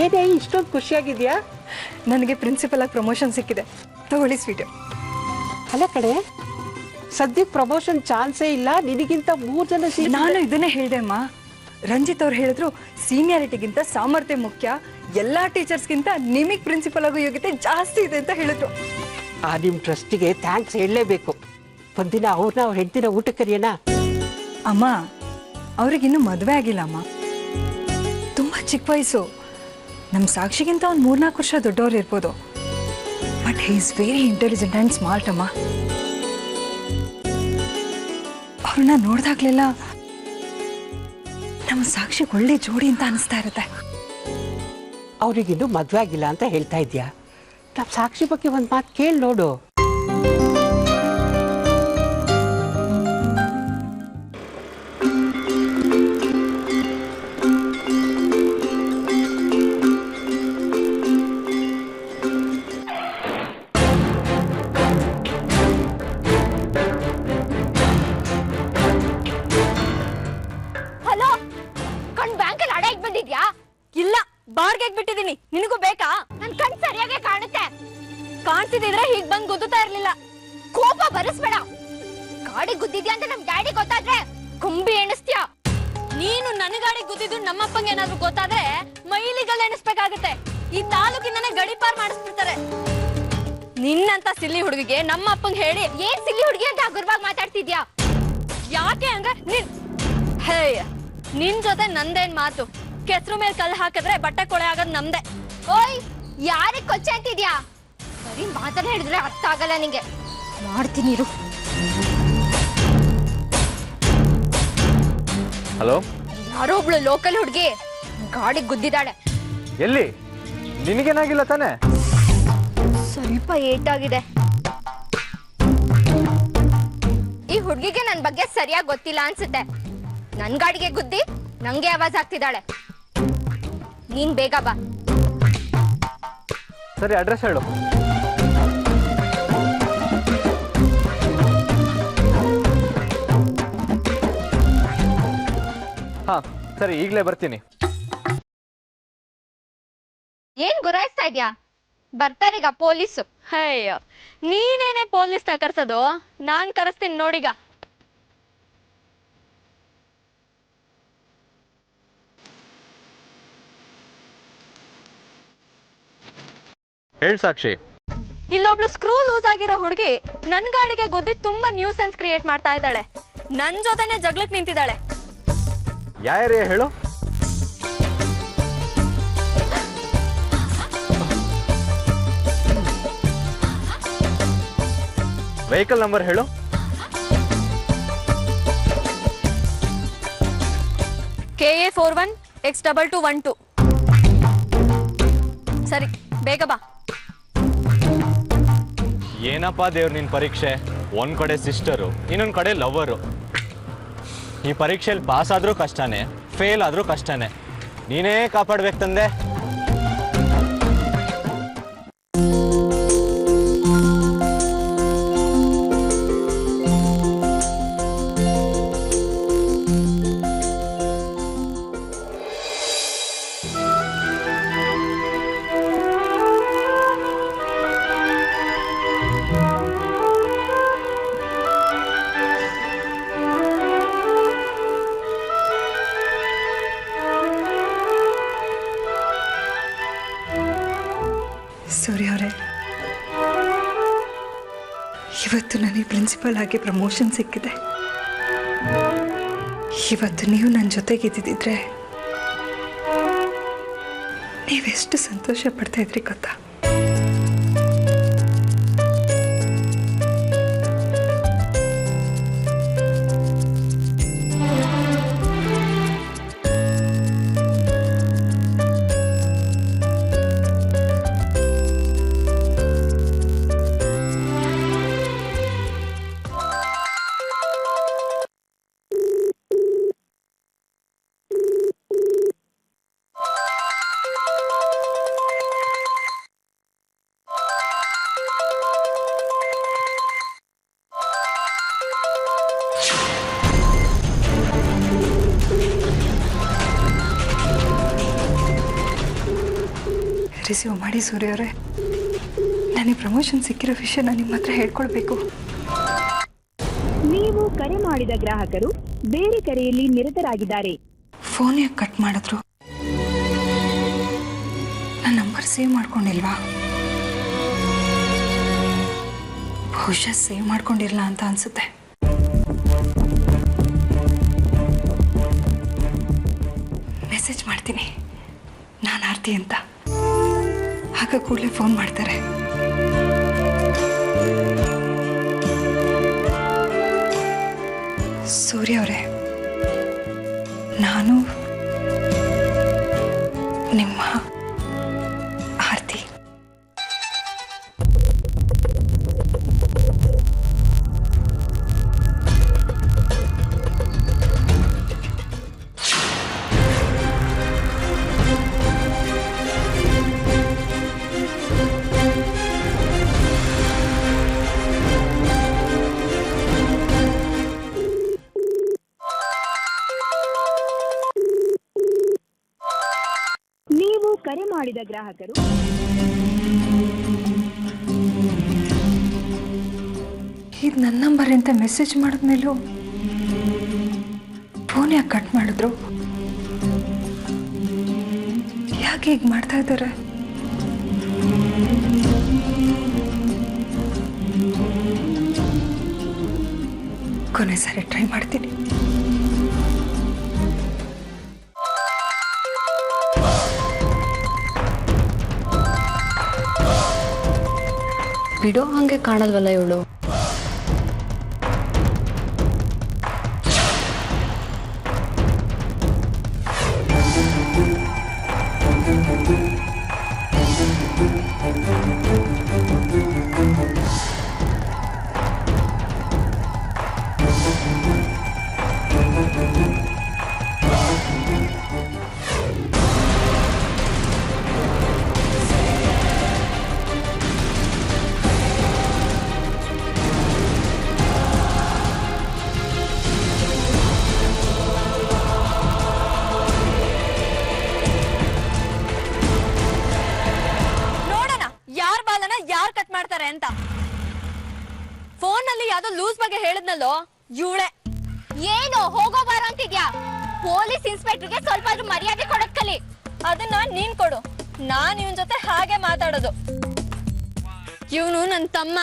ಏನೇ ಇಷ್ಟೊಂದು ಖುಷಿಯಾಗಿದ್ಯಾ? ನನಗೆ ಪ್ರಿನ್ಸಿಪಲ್ ಆಗಿ ಪ್ರಮೋಷನ್ ಸಿಕ್ಕಿದೆ, ತಗೊಳ್ಳಿ ಸ್ವೀಟ್. ಅಲ್ಲ ಕಡೆ, ಸದ್ಯಕ್ಕೆ ಪ್ರಮೋಷನ್ ಚಾನ್ಸೇ ಇಲ್ಲ, ನಿನಗಿಂತ 3 ಜನ ನಾನು ಇದನ್ನೇ ಹೇಳಿದೆ ಅಮ್ಮ. ರಂಜಿತ್ ಅವ್ರು ಹೇಳಿದ್ರು ಸೀನಿಯಾರಿಟಿಗಿಂತ ಸಾಮರ್ಥ್ಯ ಮುಖ್ಯ, ಎಲ್ಲಾ ಟೀಚರ್ಸ್ಗಿಂತ ನಿಮಗೆ ಪ್ರಿನ್ಸಿಪಲ್ ಆಗೋ ಯೋಗ್ಯತೆ ಜಾಸ್ತಿ ಇದೆ ಅಂತ ಹೇಳಿದ್ರು. ನಿಮ್ಮ ಟ್ರಸ್ಟಿಗೆ ಥ್ಯಾಂಕ್ಸ್ ಹೇಳಲೇಬೇಕು. ಒಂದಿನ ಅವ್ರನ್ನ ಅವ್ರ ಹೆಂಡತಿನ ಊಟ ಕರಿಯೋಣ. ಅಮ್ಮ, ಅವ್ರಿಗಿನ್ನೂ ಮದುವೆ ಆಗಿಲ್ಲ ಅಮ್ಮ, ತುಂಬಾ ಚಿಕ್ಕ ವಯಸ್ಸು. ನಮ್ಮ ಸಾಕ್ಷಿಗಿಂತ ಒಂದು 3-4 ವರ್ಷ ದೊಡ್ಡವ್ರು ಇರ್ಬೋದು, but he is very intelligent and smart ಅಮ್ಮ. ಅವ್ರನ್ನ ನೋಡ್ದಾಗ್ಲೆಲ್ಲ ನಮ್ಮ ಸಾಕ್ಷಿಗೆ ಒಳ್ಳೆ ಜೋಡಿ ಅಂತ ಅನಿಸ್ತಾ ಇರುತ್ತೆ. ಅವ್ರಿಗಿನ್ನೂ ಮದುವೆ ಆಗಿಲ್ಲ ಅಂತ ಹೇಳ್ತಾ ಇದ್ಯಾ? ನಮ್ಮ ಸಾಕ್ಷಿ ಬಗ್ಗೆ ಒಂದು ಮಾತು ಕೇಳಿ ನೋಡು. ಇಲ್ಲ, ಬಾರ್ಗೆ ಬಿಟ್ಟಿದ್ದೀನಿ. ನಿನಗೂ ಬೇಕಾ? ನನ್ ಕಣ್ ಸರಿಯಾಗಿ ಕಾಣುತ್ತೆ. ಕಾಣ್ತಿದ್ರೆ ಹೀಗ್ ಬಂದ್ ಗುದ್ದುತ್ತಾ ಇರ್ಲಿಲ್ಲ. ಕೋಪ ಬರಿಸ್ಬೇಡ. ಗಾಡಿ ಗುದ್ದಿದ್ಯಾ ಅಂತ ನಮ್ ಡ್ಯಾಡಿ ಗೊತ್ತಾದ್ರೆ ಕುಂಬಿ ಎಣಿಸ್ತೀಯ. ನೀನು ನನ್ನ ಗಾಡಿ ಗುದ್ದಿದ್ದು ನಮ್ಮಪ್ಪಂಗೆ ಏನಾದ್ರು ಗೊತ್ತಾದ್ರೆ ಮೈಲಿಗಲ್ ಎಣಿಸ್ಬೇಕಾಗತ್ತೆ. ಈ ತಾಲೂಕಿನ ಗಡಿಪಾರ್ ಮಾಡಿಸ್ಬಿಡ್ತಾರೆ. ನಿನ್ನಂತ ಸಿಲ್ಲಿ ಹುಡುಗಿಗೆ ನಮ್ಮ ಅಪ್ಪಂಗೆ ಹೇಳಿ ಏನ್ ಸಿಲ್ಲಿ ಹುಡುಗಿ ಅಂತ ಹಗುರವಾಗಿ ಮಾತಾಡ್ತಿದ್ಯಾ? ಯಾಕೆ ಹಂಗ? ನಿನ್ ಜೊತೆ ನಂದೇನ್ ಮಾತು? ಕೆಸರು ಮೇಲೆ ಕಲ್ಲು ಹಾಕಿದ್ರೆ ಬಟ್ಟೆ ಕೊಳೆ ಆಗೋದು ನಮ್ದೆ. ಓಯ್, ಯಾರಿಗೆ ಕೊಚ್ಚೆ ಅಂತಿದ್ಯಾ? ಬರೀ ಮಾತನ್ನ ಹೇಳಿದ್ರೆ ಅರ್ಥ ಆಗಲ್ಲ ನಿಂಗೆ. ಮಾಡ್ತೀನಿ ಇರು. ಹಲೋ, ಯಾರೋ ಒಬ್ಳು ಲೋಕಲ್ ಹುಡುಗಿ ಗಾಡಿ ಗುದ್ದಿದ್ದಾಳೆ. ಎಲ್ಲಿ? ನಿನಗೇನಾಗಿಲ್ಲ ತಾನೆ? ಸ್ವಲ್ಪ ಏಟಾಗಿದೆ. ಈ ಹುಡುಗಿಗೆ ನನ್ ಬಗ್ಗೆ ಸರಿಯಾಗಿ ಗೊತ್ತಿಲ್ಲ ಅನ್ಸುತ್ತೆ. ನನ್ ಗಾಡಿಗೆ ಗುದ್ದಿ ನಂಗೆ ಆವಾಜ್ ಆಗ್ತಿದ್ದಾಳೆ. ನೀನ್ ಬೇಗ ಬಾ. ಸರಿ, ಅಡ್ರೆಸ್ ಹೇಳು. ಹಾ ಸರಿ, ಈಗಲೇ ಬರ್ತೀನಿ. ಏನ್ ಗುರಾಯಿಸ್ತಾ ಇದ್ಯಾ? ಬರ್ತಾರೀಗ ಪೊಲೀಸು. ಅಯ್ಯೋ, ನೀನೇನೆ ಪೊಲೀಸ್ನ ಕರ್ಸೋದು? ನಾನ್ ಕರೆಸ್ತೀನಿ ನೋಡಿಗ. ಹೇಳ್ ಸಾಕ್ಷಿ. ಇಲ್ಲೊಬ್ಳು ಸ್ಕ್ರೂ ಲೂಸ್ ಆಗಿರೋ ಹುಡುಗಿ ನನ್ ಗಾಡಿಗೆ ಗುದ್ದಿ ತುಂಬಾ ನ್ಯೂಸೆನ್ಸ್ ಕ್ರಿಯೇಟ್ ಮಾಡ್ತಾ ಇದ್ದಾಳೆ. ನನ್ ಜೊತೆನೆ ಜಗಳಕ್ಕೆ ನಿಂತಿದ್ದಾಳೆ. ಯಾರೇ ಹೇಳು? ವೆಹಿಕಲ್ ನಂಬರ್ ಹೇಳು. KA41X2212. ಸರಿ, ಬೇಗ ಬಾ. ಏನಪ್ಪಾ ದೇವ್ರ ನಿನ್ ಪರೀಕ್ಷೆ? ಒಂದ್ ಕಡೆ ಸಿಸ್ಟರು, ಇನ್ನೊಂದ್ ಕಡೆ ಲವ್ವರು. ಈ ಪರೀಕ್ಷೆಯಲ್ಲಿ ಪಾಸ್ ಆದ್ರೂ ಕಷ್ಟನೇ, ಫೇಲ್ ಆದ್ರೂ ಕಷ್ಟನೇ. ನೀನೇ ಕಾಪಾಡ್ಬೇಕು ತಂದೆ. ಸೂರ್ಯ ಅವರೇ, ಇವತ್ತು ನನಗೆ ಪ್ರಿನ್ಸಿಪಲ್ ಆಗಿ ಪ್ರಮೋಷನ್ ಸಿಕ್ಕಿದೆ. ಇವತ್ತು ನೀವು ನನ್ನ ಜೊತೆಗಿದ್ದಿದ್ರೆ ನೀವೆಷ್ಟು ಸಂತೋಷ ಪಡ್ತಾ ಇದ್ರಿ ಗೊತ್ತಾ? ರಿಸೀವ್ ಮಾಡಿ ಸೂರ್ಯ ಅವರೇ. ನನಗೆ ಪ್ರಮೋಷನ್ ಸಿಕ್ಕಿರೋ ವಿಷಯ ನಾನು ನಿಮ್ಮ ಹತ್ರ ಹೇಳ್ಕೊಳ್ಬೇಕು. ನೀವು ಕರೆ ಮಾಡಿದ ಗ್ರಾಹಕರು ಬೇರೆ ಕರೆಯಲ್ಲಿ ನಿರತರಾಗಿದ್ದಾರೆ. ಫೋನ್ ಯಾಕೆ ಕಟ್ ಮಾಡಿದ್ರು? ನನ್ನ ನಂಬರ್ ಸೇವ್ ಮಾಡ್ಕೊಂಡಿಲ್ವಾ? ಬಹುಶಃ ಸೇವ್ ಮಾಡ್ಕೊಂಡಿರಲ್ಲ ಅಂತ ಅನ್ಸುತ್ತೆ. ಮೆಸೇಜ್ ಮಾಡ್ತೀನಿ, ನಾನು ಆರ್ತಿ ಅಂತ. ಆಗ ಕೂಡಲೇ ಫೋನ್ ಮಾಡ್ತಾರೆ. ಸೂರ್ಯ ಅವರೇ, ನಾನು ನಿಮ್ಮ ಆರ್ತಿ. ನೀವು ಕರೆ ಮಾಡಿದ ಗ್ರಾಹಕರು ಇದು ನನ್ನ ನಂಬರ್ ಅಂತ ಮೆಸೇಜ್ ಮಾಡಿದ್ಮೇಲೂ ಫೋನ್ ಯಾಕೆ ಕಟ್ ಮಾಡಿದ್ರು? ಯಾಕೆ ಹೀಗೆ ಮಾಡ್ತಾ ಇದ್ದಾರೆ? ಕೊನೆ ಸಾರಿ ಟ್ರೈ ಮಾಡ್ತೀನಿ. ಬಿಡೋ ಹಂಗೆ ಕಾಣಲ್ವಲ್ಲ ಇವಳು. ಯಾರ್ ಕಟ್ ಮಾಡ್ತಾರೆ ಅಂತ ಫೋನ್ ನಲ್ಲಿ ಯಾವ್ದೋ ಲೂಸ್ ಬಗ್ಗೆ ಹೇಳಿದ್ನಲ್ಲೋ ಇವಳೆ. ಏನು ಹೋಗೋ ಬಾರ ಅಂತಿದ್ಯಾ? ಪೊಲೀಸ್ ಇನ್ಸ್ಪೆಕ್ಟರ್ಗೆ ಸ್ವಲ್ಪ ಆದ್ರೂ ಮರ್ಯಾದೆ ಕೊಡಕ್ ಕಲಿ. ಅದನ್ನ ನೀನ್ ಕೊಡು, ನಾನ್ ಇವನ್ ಜೊತೆ ಹಾಗೆ ಮಾತಾಡೋದು. ಇವನು ನನ್ ತಮ್ಮ.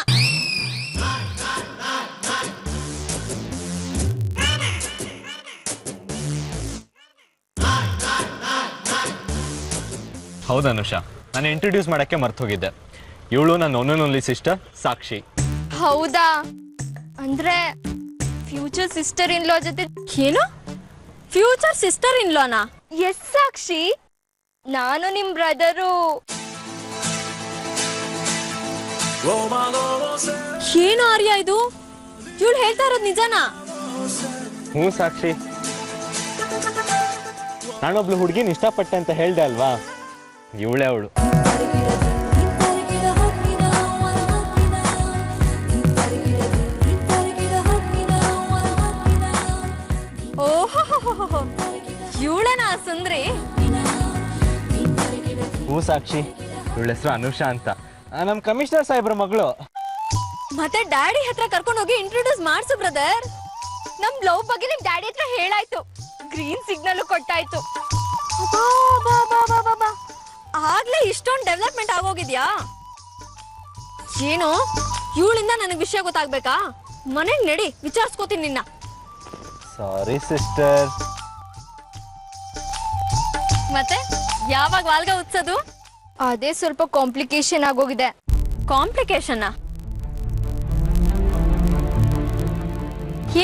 ಹೌದು ಅನುಷಾ, ನಾನು ಇಂಟ್ರೊಡ್ಯೂಸ್ ಮಾಡಕ್ಕೆ ಮರ್ತು ಹೋಗಿದ್ದೆ. ಇವಳು ನನ್ನ ಒನ್ನೊನ್ಲಿ ಸಿಸ್ಟರ್ ಸಾಕ್ಷಿ. ಹೌದಾ? ಅಂದ್ರೆ ಫ್ಯೂಚರ್ ಸಿಸ್ಟರ್ ಇನ್ ಲಾ ಜೊತೆ? ಏನು ಫ್ಯೂಚರ್ ಸಿಸ್ಟರ್ ಇನ್ ಲಾನಾ? ಎಸ್ ಸಾಕ್ಷಿ, ನಾನು ನಿಮ್ ಬ್ರದರು. ಏನು ಆರ್ಯ ಇದು? ಇವಳು ಹೇಳ್ತಾ ಇರೋದು ನಿಜನಾ? ಹ್ಞೂ ಸಾಕ್ಷಿ, ನಾನೊಬ್ಳು ಹುಡುಗಿನ ಇಷ್ಟಪಟ್ಟೆ ಅಂತ ಹೇಳ್ದೆ ಅಲ್ವಾ, ಇವಳೇ ಅವಳು. ಓಹೋ, ಇವಳೇನಾ ಸುಂದ್ರಿ? ಹ್ಞೂ ಸಾಕ್ಷಿ, ಇವಳ ಹೆಸರು ಅನುಷಾ ಅಂತ, ನಮ್ಮ ಕಮಿಷನರ್ ಸಾಹೇಬ್ರ ಮಗಳು. ಮತ್ತೆ ಡ್ಯಾಡಿ ಹತ್ರ ಕರ್ಕೊಂಡು ಹೋಗಿ ಇಂಟ್ರೊಡ್ಯೂಸ್ ಮಾಡ್ಸು ಬ್ರದರ್. ನಮ್ ಲವ್ ಬಗ್ಗೆ ನಿಮ್ ಡ್ಯಾಡಿ ಹತ್ರ ಹೇಳಾಯ್ತು, ಗ್ರೀನ್ ಸಿಗ್ನಲ್ ಕೊಟ್ಟಾಯ್ತು. ಆಗ್ಲೇ ಇಷ್ಟೊಂದು ಡೆವಲಪ್ಮೆಂಟ್ ಆಗೋಗಿದ್ಯಾ? ಏನು ಇವಳಿಂದ ನನಗೆ ವಿಷಯ ಗೊತ್ತಾಗ್ಬೇಕಾ? ಮನೆಗ್ ನಡಿ, ವಿಚಾರಿಸ್ಕೋತೀನಿ ನಿನ್ನ. Sorry sister. ಮತ್ತೆ ಯಾವಾಗ ವಾಲ್ಗ ಉತ್ಸೋದು? ಅದೇ ಸ್ವಲ್ಪ ಕಾಂಪ್ಲಿಕೇಶನ್ ಆಗೋಗಿದೆ. ಕಾಂಪ್ಲಿಕೇಶನ್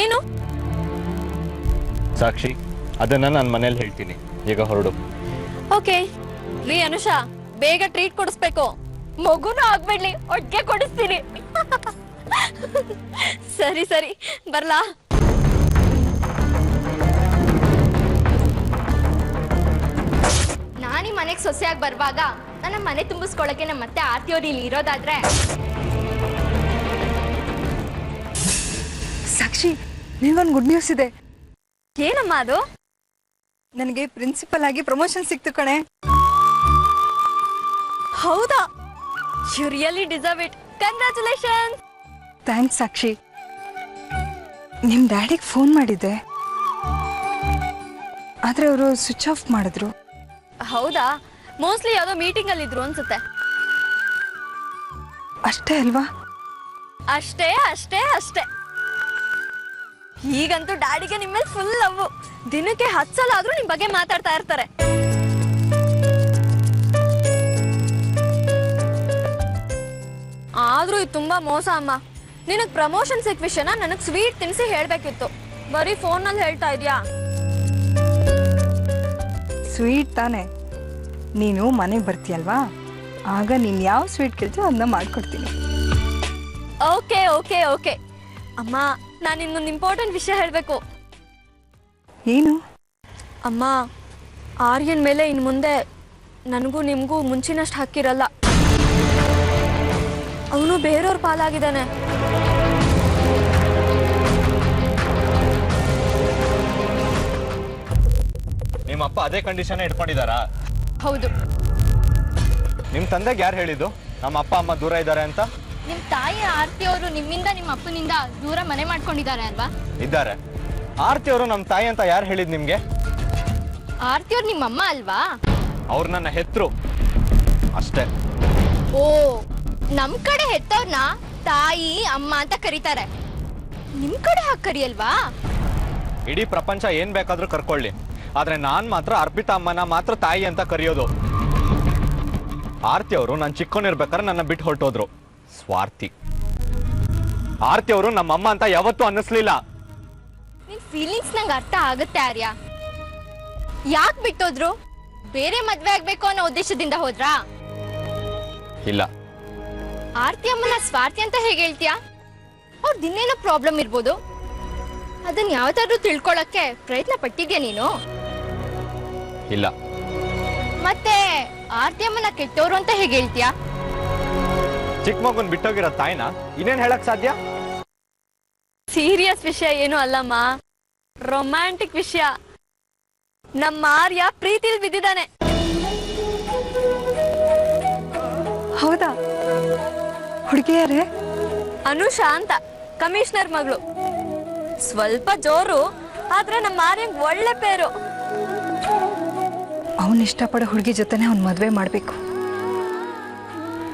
ಏನು? ಸಾಕ್ಷಿ, ಅದನ್ನ ನಾನು ಮನೇಲಿ ಹೇಳ್ತೀನಿ, ಈಗ ಹೊರಡು. ಓಕೆ ರೀ ಅನುಷಾ, ಬೇಗ ಟ್ರೀಟ್ ಕೊಡಿಸ್ಬೇಕು. ಮಗುನು ಆಗ್ಬಿಡ್ಲಿ, ಒಟ್ಟಿಗೆ ಕೊಡಿಸ್ತೀನಿ. ಸರಿ ಸರಿ, ಬರ್ಲಾ? ನಾನೀ ಮನೆಗೆ ಸೊಸೆಯಾಗಿ ಬರುವಾಗ ನನ್ನ ಮನೆ ತುಂಬಿಸ್ಕೊಳಕ್ಕೆ ನಮ್ಮ ಮತ್ತೆ ಆರ್ತಿಯವ್ರು ಇಲ್ಲಿ ಇರೋದಾದ್ರೆ. ಸಾಕ್ಷಿ, ನಿನ್ಗೊಂದು ಗುಡ್ ನ್ಯೂಸ್ ಇದೆ. ಏನಮ್ಮ ಅದು? ನನಗೆ ಪ್ರಿನ್ಸಿಪಲ್ ಆಗಿ ಪ್ರಮೋಷನ್ ಸಿಕ್ತು ಕಣೆ. ಹೌದಾ? You really deserve it. Congratulations. Thanks Sakshi. ನಿಮ್ಮ ಡ್ಯಾಡಿಗೆ ಫೋನ್ ಮಾಡಿದ್ದೆ, ಆದರೆ ಅವರು ಸ್ವಿಚ್ ಆಫ್ ಮಾಡಿದ್ರು. ಹೌದಾ? ಮೋಸ್ಟ್ಲಿ ಯಾವುದೋ ಮೀಟಿಂಗ್ ಅಲ್ಲಿ ಇದ್ರು ಅನ್ಸುತ್ತೆ. ಅಷ್ಟೇ ಅಲ್ವಾ? ಅಷ್ಟೇ ಅಷ್ಟೇ ಅಷ್ಟೇ. ಈಗಂತೂ ಡ್ಯಾಡಿಗೆ ನಿಮ್ಮ ಮೇಲೆ ಫುಲ್ ಲವ್. ದಿನಕ್ಕೆ 10 ಸಲ ಆದ್ರೂ ನಿಮ್ ಬಗ್ಗೆ ಮಾತಾಡ್ತಾ ಇರ್ತಾರೆ. ಆದ್ರೂ ಇದು ತುಂಬಾ ಮೋಸ ಅಮ್ಮ. ನಿನಗ್ ಪ್ರಮೋಷನ್ ಸಿಕ್ಕ ವಿಷಯನ ನನಗ್ ಸ್ವೀಟ್ ತಿನ್ಸಿ ಹೇಳ್ಬೇಕಿತ್ತು, ಬರೀ ಫೋನ್ ನಲ್ಲಿ ಹೇಳ್ತಾ ಇದ್ಯಾ. ಸ್ವೀಟ್ ತಾನೆ, ನೀನು ಮನೆಗೆ ಬರ್ತೀಯಲ್ವಾ, ಆಗ ನೀನು ಯಾವ ಸ್ವೀಟ್ ಕೇಳ್ತೀಯೋ ಅದನ್ನ ಮಾಡ್ಕೊಡ್ತೀನಿ. ಓಕೆ ಓಕೆ ಓಕೆ ಅಮ್ಮ, ನಾನು ಇನ್ನೊಂದು ಇಂಪಾರ್ಟೆಂಟ್ ವಿಷಯ ಹೇಳ್ಬೇಕು. ಏನು? ಅಮ್ಮ, ಆರ್ಯನ್ ಮೇಲೆ ಇನ್ ಮುಂದೆ ನನಗೂ ನಿಮಗೂ ಮುಂಚಿನಷ್ಟು ಹಕ್ಕಿರಲ್ಲ. ಅವನು ಬೇರೆಯವ್ರ ಪಾಲಾಗಿದ್ದಾನೆ. ನಿಮ್ಮಪ್ಪ ಅದೇ ಕಂಡೀಷನ್ ಇಟ್ಕೊಂಡಿದಾರಾ? ಹೌದು. ನಿಮ್ ತಂದೆಗೆ ಯಾರು ಹೇಳಿದ್ದು ನಮ್ಮ ಅಪ್ಪ ಅಮ್ಮ ದೂರ ಇದ್ದಾರೆ ಅಂತ? ನಿಮ್ ತಾಯಿ ಆರ್ತಿ ಅವರು ನಿಮ್ಮಿಂದ ನಿಮ್ಮ ಅಪ್ಪನಿಂದ ದೂರ ಮನೆ ಮಾಡ್ಕೊಂಡಿದ್ದಾರೆ ಅಲ್ವಾ? ಇದ್ದಾರೆ. ಆರ್ತಿ ಅವರು ನಮ್ಮ ತಾಯಿ ಅಂತ ಯಾರು ಹೇಳಿದ್ ನಿಮ್ಗೆ? ಆರ್ತಿ ಅವ್ರು ನಿಮ್ಮಮ್ಮ ಅಲ್ವಾ? ಅವ್ರು ನನ್ನ ಹೆತ್ರು ಅಷ್ಟೇ. ಓ, ನಮ್ ಕಡೆ ಹೆತ್ತವ್ರನ್ನ ತಾಯಿ ಅಮ್ಮ ಅಂತ ಕರೀತಾರೆ, ನಿಮ್ ಕಡೆ ಹಾಗೆ ಕರಿಯಲ್ವಾ? ಇಡೀ ಪ್ರಪಂಚ ಏನ್ ಬೇಕಾದ್ರೂ ಕರ್ಕೊಳ್ಳಿ, ಆದ್ರೆ ನಾನ್ ಮಾತ್ರ ಅರ್ಪಿತಾ ಅಮ್ಮನ ಮಾತ್ರ ತಾಯಿ ಅಂತ ಕರೆಯೋದು. ಆರ್ತಿ ಅವರು ನಾನು ಚಿಕ್ಕವನಿರ್ಬೇಕಾದ್ರೆ ನನ್ನ ಬಿಟ್ಟು ಹೊರಟೋದ್ರು. ಸ್ವಾರ್ಥಿ. ಆರ್ತಿ ಅವರು ನಮ್ಮಮ್ಮ ಅಂತ ಯಾವತ್ತೂ ಅನ್ನಿಸ್ಲಿಲ್ಲ. ನಿನ್ ಫೀಲಿಂಗ್ಸ್ ನಂಗೆ ಅರ್ಥ ಆಗುತ್ತೆ ಆರ್ಯ. ಯಾಕೆ ಬಿಟ್ಟೋದ್ರು? ಬೇರೆ ಮದ್ವೆ ಆಗ್ಬೇಕು ಅನ್ನೋ ಉದ್ದೇಶದಿಂದ ಹೋದ್ರಾ? ಇಲ್ಲ. ಆರ್ತಿ ಅಮ್ಮನ ಸ್ವಾರ್ಥಿ ಅಂತ ಹೇಗೆ ಹೇಳ್ತೀಯಾ? ಅವ್ರ ದಿನೇನೋ ಪ್ರಾಬ್ಲಮ್ ಇರ್ಬೋದು, ಅದನ್ನ ಯಾವತ್ತಾದ್ರೂ ತಿಳ್ಕೊಳಕ್ಕೆ ಪ್ರಯತ್ನ ಪಟ್ಟಿದ್ಯಾ ನೀನು? ಇಲ್ಲ. ಮತ್ತೆ ಆರ್ತಿ ಅಮ್ಮನ ಕೆಟ್ಟವ್ರು ಅಂತ ಹೇಗೆ ಹೇಳ್ತೀಯಾ? ಚಿಕ್ಕ ಮಗುನ್ ಬಿಟ್ಟೋಗಿರೋ ತಾಯಿನ ಇನ್ನೇನ್ ಹೇಳಕ್ ಸಾಧ್ಯ? ಸೀರಿಯಸ್ ವಿಷಯ ಏನು ಅಲ್ಲಮ್ಮ, ರೊಮ್ಯಾಂಟಿಕ್ ವಿಷಯ. ನಮ್ಮ ಆರ್ಯ ಪ್ರೀತಿಲ್ ಬಿದ್ದಿದ್ದಾನೆ. ಹೌದಾ? ಹುಡುಗಿಯಾರೇ? ಅನುಷಾ ಅಂತ, ಕಮಿಷನರ್ ಮಗಳು. ಸ್ವಲ್ಪ ಜೋರು, ಆದ್ರೆ ನಮ್ಮ ಆರ್ಯಂಗ್ ಒಳ್ಳೆ ಪೇರು. ಅವನ್ ಇಷ್ಟಪಡೋ ಹುಡುಗಿ ಜೊತೆನೆ ಅವ್ನ್ ಮದ್ವೆ ಮಾಡ್ಬೇಕು.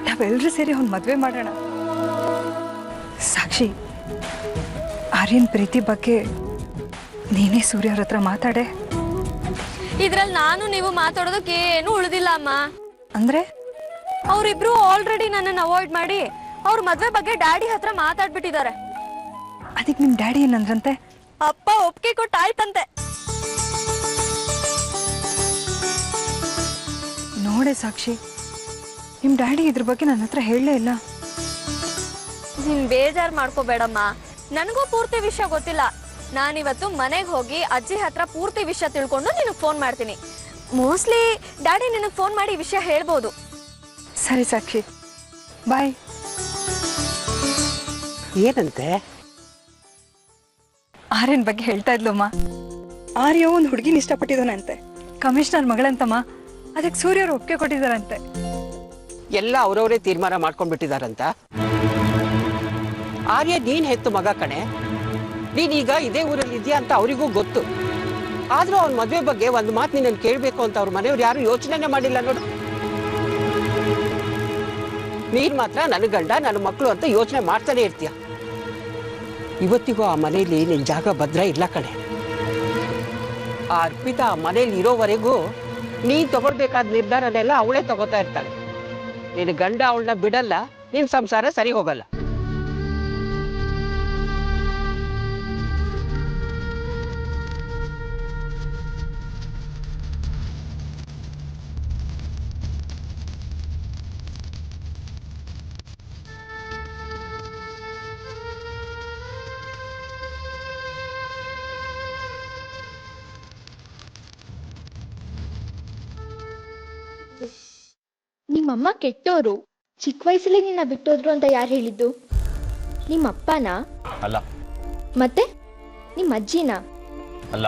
ನಾವೆಲ್ಲರೂ ಸೇರಿ ಅವ್ನ್ ಮದ್ವೆ ಮಾಡೋಣ. ಸಾಕ್ಷಿ, ಆರ್ಯನ್ ಪ್ರೀತಿ ಬಗ್ಗೆ ನೀನೇ ಸೂರ್ಯ ಅವ್ರ ಹತ್ರ ಮಾತಾಡೆ. ಇದ್ರಲ್ಲಿ ನಾನು ನೀವು ಮಾತಾಡೋದಕ್ಕೆ ಏನು ಉಳಿದಿಲ್ಲ ಅಮ್ಮ. ಅಂದ್ರೆ ಅವರಿಬ್ರು ಆಲ್ರೆಡಿ ನನ್ನನ್ನು ಅವಾಯ್ಡ್ ಮಾಡಿ ಅವ್ರ ಮದ್ವೆ ಬಗ್ಗೆ ಡ್ಯಾಡಿ ಹತ್ರ ಮಾತಾಡ್ಬಿಟ್ಟಿದ್ದಾರೆ. ಅದಕ್ಕೆ ನಿಮ್ ಡ್ಯಾಡಿ ಏನಂದ್ರಂತೆ? ಅಪ್ಪ ಒಪ್ಪಿಗೆ ಕೊಟ್ಟಾಯ್ತಂತೆ. ನೋಡೆ ಸಾಕ್ಷಿ, ನಿಮ್ ಡ್ಯಾಡಿ ಇದ್ರ ಬಗ್ಗೆ ನನ್ನ ಹತ್ರ ಹೇಳಲೇ ಇಲ್ಲ. ನೀನ್ ಬೇಜಾರ್ ಮಾಡ್ಕೋಬೇಡಮ್ಮ, ನನಗೂ ಪೂರ್ತಿ ವಿಷಯ ಗೊತ್ತಿಲ್ಲ. ನಾನಿವತ್ತು ಮನೆಗೆ ಹೋಗಿ ಅಜ್ಜಿ ಹತ್ರ ಪೂರ್ತಿ ವಿಷಯ ತಿಳ್ಕೊಂಡು ನಿನಗೆ ಫೋನ್ ಮಾಡ್ತೀನಿ. ಮೋಸ್ಟ್ಲಿ ಡ್ಯಾಡಿ ನಿನಗೆ ಫೋನ್ ಮಾಡಿ ವಿಷಯ ಹೇಳ್ಬೋದು. ಸರಿ ಸಾಕ್ಷಿ, ಬಾಯ್. ಏನಂತೆ? ಆರ್ಯನ್ ಬಗ್ಗೆ ಹೇಳ್ತಾ ಇದ್ಲಮ್ಮ. ಆರ್ಯ ಒಂದು ಹುಡುಗಿನ ಇಷ್ಟಪಟ್ಟಿದ್ದಾನಂತೆ, ಕಮಿಷನರ್ ಮಗಳಂತಮ್ಮ. ಅದಕ್ಕೆ ಸೂರ್ಯ ಅವ್ರು ಒಪ್ಪಿಗೆ ಕೊಟ್ಟಿದ್ದಾರಂತೆ. ಎಲ್ಲ ಅವ್ರವರೇ ತೀರ್ಮಾನ ಮಾಡ್ಕೊಂಡ್ಬಿಟ್ಟಿದಾರಂತ. ಆರ್ಯ ನೀನ್ ಹೆತ್ತು ಮಗ ಕಣೆ, ನೀನೀಗ ಇದೇ ಊರಲ್ಲಿ ಇದೆಯಾ ಅಂತ ಅವರಿಗೂ ಗೊತ್ತು. ಆದ್ರೂ ಅವನ ಮದುವೆ ಬಗ್ಗೆ ಒಂದು ಮಾತು ನಿನ್ನನ್ನು ಕೇಳಬೇಕು ಅಂತ ಅವ್ರ ಮನೆಯವ್ರು ಯಾರು ಯೋಚನೆ ಮಾಡಿಲ್ಲ ನೋಡು. ನೀನ್ ಮಾತ್ರ ನನ್ನ ಗಂಡ ನನ್ನ ಮಕ್ಕಳು ಅಂತ ಯೋಚನೆ ಮಾಡ್ತಾನೆ ಇರ್ತೀಯ. ಇವತ್ತಿಗೂ ಆ ಮನೆಯಲ್ಲಿ ನಿನ್ ಜಾಗ ಭದ್ರ ಇಲ್ಲ ಕಣೆ. ಆ ಅರ್ಪಿತಾ ಆ ಮನೇಲಿ ಇರೋವರೆಗೂ ನೀನ್ ತಗೊಳ್ಬೇಕಾದ ನಿರ್ಧಾರನೆಲ್ಲ ಅವಳೇ ತಗೋತಾ ಇರ್ತಾಳೆ. ನಿನ್ನ ಗಂಡ ಅವಳನ್ನ ಬಿಡಲ್ಲ, ನಿನ್ ಸಂಸಾರ ಸರಿ ಹೋಗಲ್ಲ. ನಿಮ್ಮಮ್ಮ ಕೆಟ್ಟೋರು, ಚಿಕ್ಕ ವಯಸ್ಸಲ್ಲಿ ನಿನ್ನ ಬಿಟ್ಟೋದ್ರು ಅಂತ ಯಾರು ಹೇಳಿದ್ದು? ನಿಮ್ಮ ಅಪ್ಪನ? ಅಲ್ಲ. ಮತ್ತೆ ನಿಮ್ಮ ಅಜ್ಜಿನ? ಅಲ್ಲ.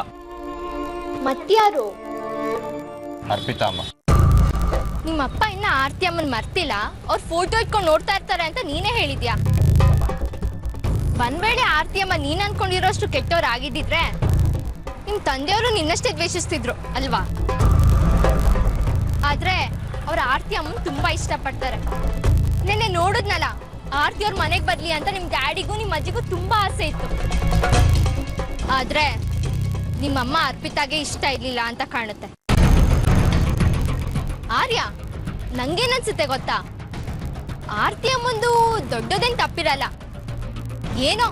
ಮತ್ಯಾರು? ಅರ್ಪಿತಾ ಅಮ್ಮ. ನಿಮ್ಮಪ್ಪ ಇನ್ನ ಆರ್ತಿ ಅಮ್ಮನ್ ಮರ್ತಿಲ್ಲ, ಅವ್ರ ಫೋಟೋ ಇಟ್ಕೊಂಡು ನೋಡ್ತಾ ಇರ್ತಾರೆ ಅಂತ ನೀನೇ ಹೇಳಿದ್ಯಾ. ಒಂದ್ ವೇಳೆ ಆರ್ತಿ ಅಮ್ಮ ನೀನ್ ಅನ್ಕೊಂಡಿರೋಷ್ಟು ಕೆಟ್ಟವ್ರು ಆಗಿದ್ದಿದ್ರೆ ನಿಮ್ ತಂದೆಯವರು ನಿನ್ನಷ್ಟೇ ದ್ವೇಷಿಸ್ತಿದ್ರು ಅಲ್ವಾ? ಆದ್ರೆ ಅವ್ರ ಆರ್ತಿ ಅಮ್ಮನ್ ತುಂಬಾ ಇಷ್ಟಪಡ್ತಾರೆ. ನೆನ್ನೆ ನೋಡಿದ್ನಲ್ಲ, ಆರ್ತಿ ಅವ್ರ ಮನೆಗ್ ಬರ್ಲಿ ಅಂತ ನಿಮ್ ಡ್ಯಾಡಿಗೂ ನಿಮ್ ಅಜ್ಜಿಗೂ ತುಂಬಾ ಆಸೆ ಇತ್ತು. ಆದ್ರೆ ನಿಮ್ಮಮ್ಮ ಅರ್ಪಿತಾಗೆ ಇಷ್ಟ ಇರ್ಲಿಲ್ಲ ಅಂತ ಕಾಣುತ್ತೆ. ಆರ್ಯ, ನಂಗೇನನ್ಸುತ್ತೆ ಗೊತ್ತಾ, ಆರ್ತಿ ಅಮ್ಮಂದು ದೊಡ್ಡದೇನ್ ತಪ್ಪಿರಲ್ಲ, ಏನೋ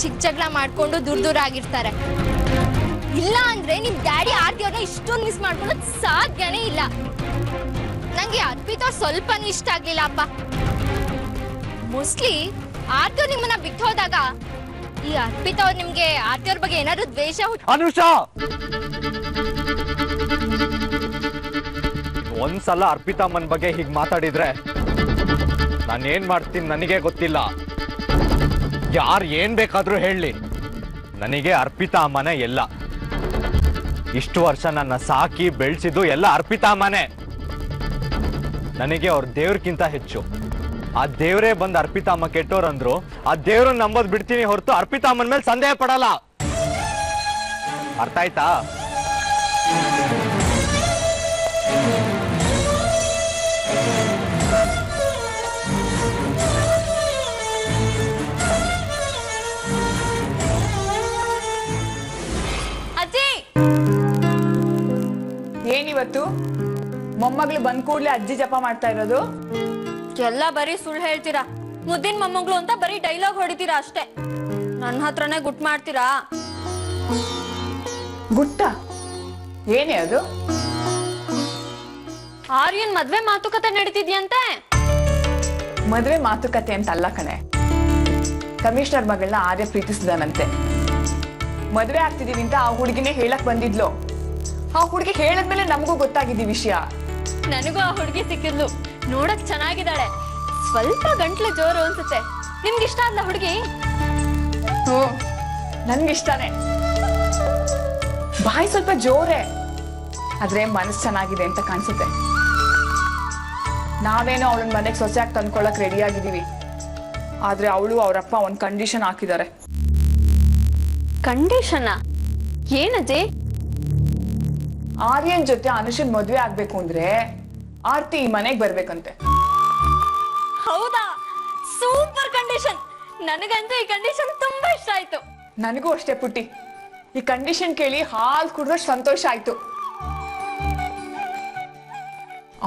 ಚಿಕ್ಕ ಜಗಳ ಮಾಡ್ಕೊಂಡು ದೂರ ಆಗಿರ್ತಾರೆ. ಇಲ್ಲ ಅಂದ್ರೆ ನಿಮ್ ಡ್ಯಾಡಿ ಆರ್ತಿ ಅವ್ರನ್ನ ಇಷ್ಟೊಂದು ಮಿಸ್ ಮಾಡ್ಕೊಳ್ಳೋದು ಸಾಧ್ಯನೇ ಇಲ್ಲ. ನಂಗೆ ಅರ್ಪಿತಾ ಸ್ವಲ್ಪನೂ ಇಷ್ಟ ಆಗ್ಲಿಲ್ಲ ಅಪ್ಪ. ಮೋಸ್ಟ್ಲಿ ಆರ್ತಿ ಅವ್ರು ನಿಮ್ಮನ್ನ ಬಿಟ್ಟು ಹೋದಾಗ ಈ ಅರ್ಪಿತಾ ಅವ್ರು ನಿಮ್ಗೆ ಆರ್ತಿ ಅವ್ರ ಬಗ್ಗೆ ಏನಾದ್ರು ದ್ವೇಷ ಅನುಷಾ, ಒಂದ್ಸಲ ಅರ್ಪಿತಾ ಅಮ್ಮನ ಬಗ್ಗೆ ಹೀಗ್ ಮಾತಾಡಿದ್ರೆ ನಾನು ಏನ್ ಮಾಡ್ತೀನಿ ನನಗೆ ಗೊತ್ತಿಲ್ಲ. ಯಾರು ಏನ್ ಬೇಕಾದ್ರೂ ಹೇಳಿ, ನನಗೆ ಅರ್ಪಿತಾ ಅಮ್ಮನೇ ಎಲ್ಲ. ಇಷ್ಟು ವರ್ಷ ನನ್ನ ಸಾಕಿ ಬೆಳೆಸಿದ್ದು ಎಲ್ಲ ಅರ್ಪಿತಾ ಅಮ್ಮನೇ. ನನಗೆ ಅವ್ರ ದೇವ್ರಕ್ಕಿಂತ ಹೆಚ್ಚು. ಆ ದೇವ್ರೇ ಬಂದು ಅರ್ಪಿತಾ ಅಮ್ಮ ಕೆಟ್ಟೋರಂದ್ರು ಆ ದೇವ್ರನ್ನ ನಂಬೋದ್ ಬಿಡ್ತೀನಿ ಹೊರತು ಅರ್ಪಿತಾ ಅಮ್ಮನ ಮೇಲೆ ಸಂದೇಹ ಪಡಲ್ಲ. ಅರ್ಥ ಆಯ್ತಾ? ಅಜ್ಜಿ, ಏನಿವತ್ತು ಮೊಮ್ಮಗಳು ಬಂದ್ ಕೂಡ್ಲೆ ಅಜ್ಜಿ ಜಪ ಮಾಡ್ತಾ ಇರೋದು? ಎಲ್ಲ ಬರೀ ಸುಳ್ಳು ಹೇಳ್ತೀರಾ. ಮುದ್ದಿನ ಮೊಮ್ಮಗಳು ಅಂತ ಬರೀ ಡೈಲಾಗ್ ಹೊಡಿತೀರಾ ಅಷ್ಟೇ. ನನ್ನ ಹತ್ರನೇ ಗುಟ್ ಮಾಡ್ತೀರಾ. ಗುಟ್ಟ ಏನೇ ಅದು? ಆರ್ಯನ್ ಮದ್ವೆ ಮಾತುಕತೆ ನಡೀತಿದ್ಯಂತೆ. ಮದ್ವೆ ಮಾತುಕತೆ ಅಂತ ಅಲ್ಲ ಕಣೆ, ಕಮಿಷನರ್ ಮಗಳನ್ನ ಆರ್ಯ ಪ್ರೀತಿಸಿದಾನಂತೆ. ಮದ್ವೆ ಆಗ್ತಿದೀವಿ ಅಂತ ಆ ಹುಡುಗಿನೇ ಹೇಳಕ್ ಬಂದಿದ್ಲು. ಆ ಹುಡುಗಿ ಹೇಳದ್ಮೇಲೆ ನಮಗೂ ಗೊತ್ತಾಗಿದ್ದಿ ವಿಷಯ. ನನಗೂ ಆ ಹುಡುಗಿ ಸಿಕ್ಕಿದ್ಲು. ನೋಡಕ್ ಚೆನ್ನಾಗಿದ್ದಾಳೆ, ಸ್ವಲ್ಪ ಗಂಟ್ಲು ಜೋರು ಅನ್ಸುತ್ತೆ. ನಿಮ್ಗೆ ಇಷ್ಟ ಅಲ್ಲ ಹುಡುಗಿ? ನನ್ಗಿಷ್ಟಾನೆ. ಬಾಯಿ ಸ್ವಲ್ಪ ಜೋರೇ, ಆದ್ರೆ ಮನಸ್ಸು ಚೆನ್ನಾಗಿದೆ ಅಂತ ಕಾಣಿಸುತ್ತೆ. ನಾವೇನೋ ಅವಳನ್ನ ಮನೆಗೆ ಸೊಸೆಯಾಗಿ ತಂದ್ಕೊಳ್ಳಕ್ ರೆಡಿ ಆಗಿದ್ದೀವಿ. ಆದ್ರೆ ಅವಳು ಅವರಪ್ಪ ಒಂದ್ ಕಂಡೀಷನ್ ಹಾಕಿದ್ದಾರೆ. ಕಂಡೀಷನ್ ಏನಜ್ಜಿ? ಆರ್ಯನ್ ಜೊತೆ ಅನುಷನ್ ಮದ್ವೆ ಆಗ್ಬೇಕು ಅಂದ್ರೆ ಆರ್ತಿ ಈ ಮನೆಗ್ ಬರ್ಬೇಕಂತೆ. ಹೌದಾ? Super condition. ನನಗಂತೂ ಈ ಕಂಡೀಷನ್ ತುಂಬಾ ಇಷ್ಟ ಆಯ್ತು. ನನಗೂ ಅಷ್ಟೇ ಪುಟ್ಟಿ. ಈ ಕಂಡೀಷನ್ ಕೇಳಿ ಹಾಲ್ ಕುಡಿದಷ್ಟು ಸಂತೋಷ ಆಯ್ತು.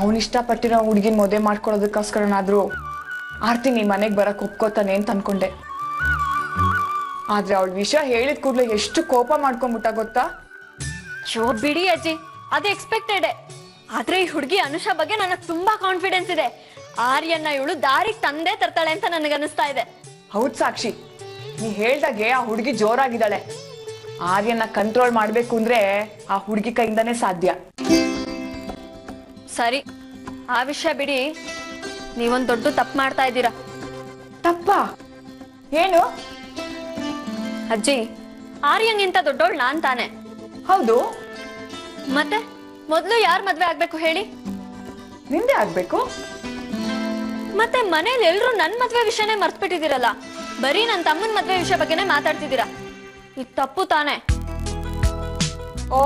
ಅವನ್ ಇಷ್ಟಪಟ್ಟಿರೋ ಹುಡುಗಿನ ಮದುವೆ ಮಾಡ್ಕೊಳ್ಳೋದಕ್ಕೋಸ್ಕರನಾದ್ರೂ ಆರ್ತಿ ನೀ ಮನೆಗ್ ಬರಕ್ ಒಪ್ಕೋತಾನೆ ಅಂತ ಅನ್ಕೊಂಡೆ. ಆದ್ರೆ ಅವಳ ವಿಷಯ ಹೇಳಿದ ಕೂಡ್ಲೆ ಎಷ್ಟು ಕೋಪ ಮಾಡ್ಕೊಂಡ್ಬಿಟ್ಟ ಗೊತ್ತಾ? ಶೋ ಬಿಡಿ ಅಜ್ಜಿ, ಅದು ಎಕ್ಸ್ಪೆಕ್ಟೆಡ್. ಆದ್ರೆ ಈ ಹುಡುಗಿ ಅನುಷಾ ಬಗ್ಗೆ ನನಗೆ ತುಂಬಾ ಕಾನ್ಫಿಡೆನ್ಸ್ ಇದೆ. ಆರ್ಯನ್ನ ಇವಳು ದಾರಿಗೆ ತಂದೆ ತರ್ತಾಳೆ ಅಂತ ನನಗನ್ನಿಸ್ತಾ ಇದೆ. ಹೌದ್ ಸಾಕ್ಷಿ, ನೀ ಹೇಳ್ದಾಗೆ ಆ ಹುಡುಗಿ ಜೋರಾಗಿದ್ದಾಳೆ. ಆರ್ಯನ್ನ ಕಂಟ್ರೋಲ್ ಮಾಡ್ಬೇಕು ಅಂದ್ರೆ ಆ ಹುಡುಗಿ ಕೈಯಿಂದಾನೇ ಸಾಧ್ಯ. ಸರಿ, ಆ ವಿಷಯ ಬಿಡಿ. ನೀವೊಂದ್ ದೊಡ್ಡ ತಪ್ಪು ಮಾಡ್ತಾ ಇದ್ದೀರಾ. ತಪ್ಪ? ಏನು? ಅಜ್ಜಿ, ಆರ್ಯನ್ಗಿಂತ ದೊಡ್ಡೋಳು ನಾನ್ ತಾನೆ. ಹೌದು. ಮತ್ತೆ ಮೊದ್ಲು ಯಾರ್ ಮದ್ವೆ ಆಗ್ಬೇಕು ಹೇಳಿ? ನಿಂದೆ ಆಗ್ಬೇಕು. ಮತ್ತೆ ಮನೇಲಿ ಎಲ್ರು ನನ್ ಮದ್ವೆ ವಿಷಯನೇ ಮರ್ತ್ಬಿಟ್ಟಿದ್ದೀರಲ್ಲ. ಬರೀ ನನ್ ತಮ್ಮನ್ ಮದ್ವೆ ವಿಷಯ ಬಗ್ಗೆನೇ ಮಾತಾಡ್ತಿದ್ದೀರಾ. ಇದು ತಪ್ಪು ತಾನೆ? ಓ,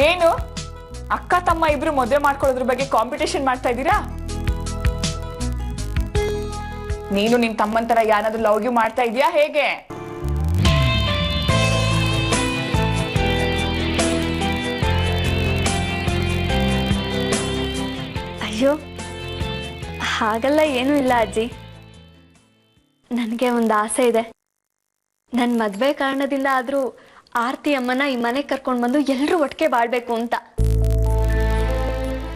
ಏನು ಅಕ್ಕ ತಮ್ಮ ಇಬ್ರು ಮದುವೆ ಮಾಡ್ಕೊಳ್ಳೋದ್ರ ಬಗ್ಗೆ ಕಾಂಪಿಟೇಷನ್ ಮಾಡ್ತಾ ಇದ್ದೀರಾ? ನೀನು ನಿನ್ ತಮ್ಮನ್ ತರ ಯಾರಾದ್ರೂ ಲವ್ ಗಿವ್ ಮಾಡ್ತಾ ಇದೀಯಾ ಹೇಗೆ? ಅಯ್ಯೋ, ಹಾಗಲ್ಲ ಏನೂ ಇಲ್ಲ ಅಜ್ಜಿ. ನನಗೆ ಒಂದು ಆಸೆ ಇದೆ. ನನ್ನ ಮದ್ವೆ ಕಾರಣದಿಂದ ಆದ್ರೂ ಆರ್ತಿ ಅಮ್ಮನ ಈ ಮನೆಗೆ ಕರ್ಕೊಂಡು ಬಂದು ಎಲ್ಲರೂ ಒಟ್ಟಿಗೆ ಬಾಳ್ಬೇಕು ಅಂತ.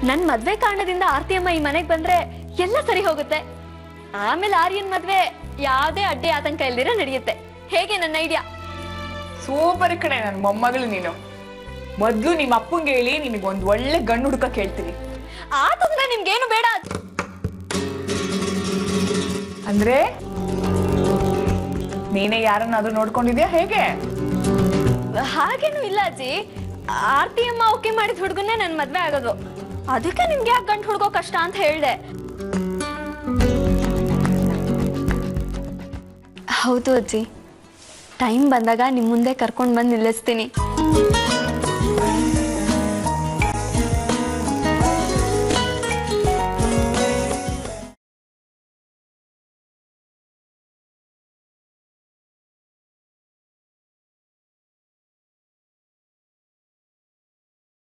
ನನ್ನ ಮದ್ವೆ ಕಾರಣದಿಂದ ಆರ್ತಿ ಅಮ್ಮ ಈ ಮನೆಗೆ ಬಂದ್ರೆ ಎಲ್ಲ ಸರಿ ಹೋಗುತ್ತೆ. ಆಮೇಲೆ ಆರ್ಯನ್ ಮದ್ವೆ ಯಾವುದೇ ಅಡ್ಡಿ ಆತಂಕ ಇಲ್ದಿರ ನಡೆಯುತ್ತೆ. ಹೇಗೆ ನನ್ನ ಐಡಿಯಾ? ಸೂಪರ್ ಕಡೆ ನನ್ನ ಮೊಮ್ಮಗಳು ನೀನು. ಮೊದ್ಲು ನಿಮ್ಮ ಅಪ್ಪಂಗೆ ಹೇಳಿ ನಿನಗೆ ಒಂದ್ ಒಳ್ಳೆ ಗಂಡು ಹುಡುಕ ಕೇಳ್ತೀನಿ. ಆತಂದ್ರೆ ನಿಮ್ಗೇನು ಬೇಡ ಅಂದ್ರೆ ನೀನೇ ಯಾರನ್ನಾದ್ರೂ ನೋಡ್ಕೊಂಡಿದ್ಯಾ ಹೇಗೆ? ಹಾಗೇನು ಇಲ್ಲ ಅಜ್ಜಿ. ಆರ್ತಿ ಅಮ್ಮ ಓಕೆ ಮಾಡಿದ ಹುಡುಗನ್ನೇ ನನ್ ಮದ್ವೆ ಆಗೋದು. ಅದಕ್ಕೆ ನಿಮ್ಗೆ ಯಾಕೆ ಗಂಟು ಹುಡ್ಕೋ ಕಷ್ಟ ಅಂತ ಹೇಳ್ದೆ. ಹೌದು ಅಜ್ಜಿ, ಟೈಮ್ ಬಂದಾಗ ನಿಮ್ಮ ಮುಂದೆ ಕರ್ಕೊಂಡು ಬಂದು ನಿಲ್ಲಿಸ್ತೀನಿ.